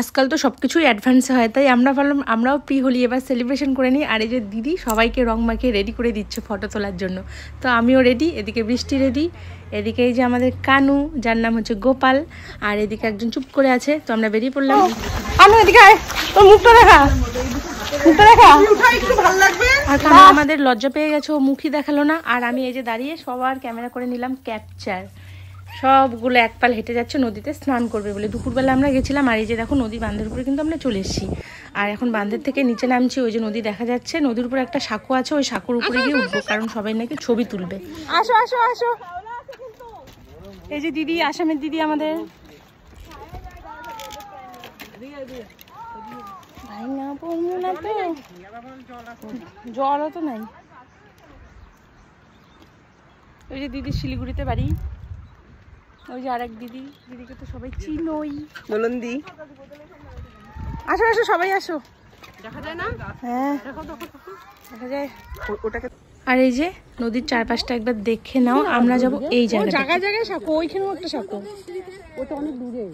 আজকাল তো সব কিছুই অ্যাডভান্সে হয়, তাই আমরা ভাবলাম আমরাও প্রি হোলি এবার সেলিব্রেশন করে নিই। আর এই যে দিদি সবাইকে রং মাখিয়ে রেডি করে দিচ্ছে ফটো তোলার জন্য। তো আমিও রেডি, এদিকে বৃষ্টি রেডি, এদিকে এই যে আমাদের কানু যার নাম হচ্ছে গোপাল, আর এদিকে একজন চুপ করে আছে। তো আমরা বেরিয়ে পড়লাম। আনু এদিকে আয়, তোর মুখটা দেখা, মুখটা দেখা। আর কানু আমাদের লজ্জা পেয়ে গেছে, ও মুখই দেখালো না। আর আমি এই যে দাঁড়িয়ে সবার ক্যামেরা করে নিলাম ক্যাপচার। সবগুলো একপাল হেঁটে যাচ্ছে নদীতে স্নান করবে বলে। দুপুরবেলা আমরা গেছিলাম। আর এই যে দেখো নদী বাঁধের উপরে কিন্তু আমরা চলে এসেছি। আর এখন বাঁধের থেকে নিচে নামছি, ওই যে নদী দেখা যাচ্ছে, নদীর উপরে একটা সাঁকো আছে, ওই সাঁকোর উপরে গিয়ে উঠবো, কারণ সবাই নাকি ছবি তুলবে। আসো আসো আসো, এই যে দিদি, আসামের দিদি আমাদের। জলও তো নাই। ওই যে দিদি শিলিগুড়িতে বাড়ি, ওই যে আরেক দিদি, দিদিকে তো সবাই চিনোই, নলন্দি। আসো আসো সবাই আসো, দেখা যায় না? হ্যাঁ দেখা যায় ওটাকে। আর এই যে নদীর চারপাশটা একবার দেখে নাও। আমরা যাব এই জায়গায় জায়গায় সাঁকো, ওইখানেও একটা সাঁকো, ওটা অনেক দূরে।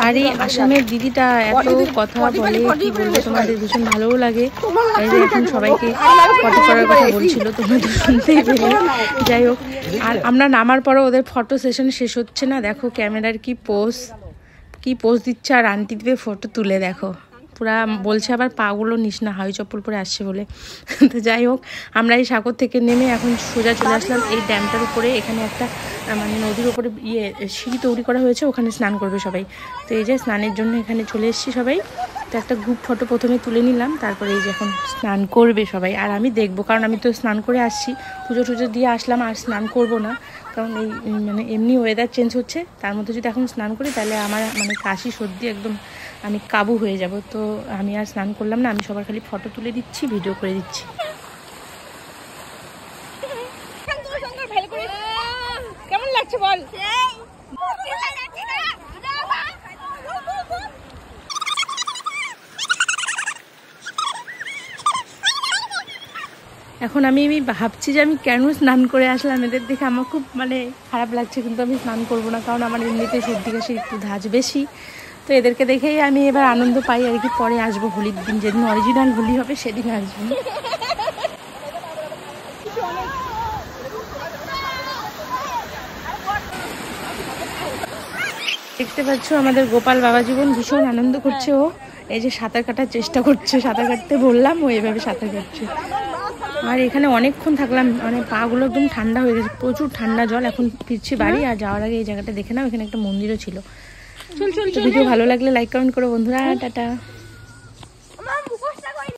আর এই আসামের দিদিটা এত কথা বলে, কি বলবো, তোমাদের ভীষণ ভালোও লাগে। এই যে এখন সবাইকে ফটো করার কথা বলছিল, তোমরা তো শুনতেই পেলে। যাই হোক, আর আমরা নামার পরও ওদের ফটো সেশন শেষ হচ্ছে না। দেখো ক্যামেরার কি পোজ দিচ্ছে, আর আন্টি দিবে ফটো তুলে। দেখো পুরা বলছে আবার পাগুলো নিস না, হাই চপ্পল পরে আসছে বলে। তো যাই হোক, আমরা এই সাগর থেকে নেমে এখন সোজা চলে আসলাম এই ড্যামটার উপরে। এখানে একটা মানে নদীর উপরে সিঁড়ি তৈরি করা হয়েছে, ওখানে স্নান করবে সবাই। তো এই যে স্নানের জন্য এখানে চলে এসেছি সবাই। তো একটা গ্রুপ ফটো প্রথমে তুলে নিলাম, তারপরে এই যে এখন স্নান করবে সবাই। আর আমি দেখবো, কারণ আমি তো স্নান করে আসছি, পুজো টুজো দিয়ে আসলাম, আর স্নান করব না, কারণ এই মানে এমনি ওয়েদার চেঞ্জ হচ্ছে, তার মধ্যে যদি এখন স্নান করি তাহলে আমার মানে কাশি সর্দি একদম আমি কাবু হয়ে যাব। তো আমি আর স্নান করলাম না, আমি সবার খালি ফটো তুলে দিচ্ছি, ভিডিও করে দিচ্ছি। কেমন লাগছে বল? এখন আমি ভাবছি যে আমি কেন স্নান করে আসলাম। এদের দেখে আমার খুব মানে খারাপ লাগছে, কিন্তু আমি স্নান করবো না, কারণ আমার এমনিতে সর্দি কাশি একটু ধাঁচ বেশি। তো এদেরকে দেখেই আমি এবার আনন্দ পাই আর কি। পরে আসবো হোলির দিন, যেদিন অরিজিনাল হোলি হবে সেদিন আসবো। দেখতে পাচ্ছ আমাদের গোপাল বাবা জীবন ভীষণ আনন্দ করছে। ও এই যে সাঁতার কাটার চেষ্টা করছে, সাঁতার কাটতে বললাম, ও এভাবে সাঁতার কাটছে। আর এখানে অনেকক্ষণ থাকলাম, মানে পাগুলো একদম ঠান্ডা হয়ে গেছে, প্রচুর ঠান্ডা জল। এখন ফিরছি বাড়ি। আর যাওয়ার আগে এই জায়গাটা দেখে নাও, এখানে একটা মন্দিরও ছিল। ভিডিও ভালো লাগলে লাইক কমেন্ট করো বন্ধুরা, টাটা।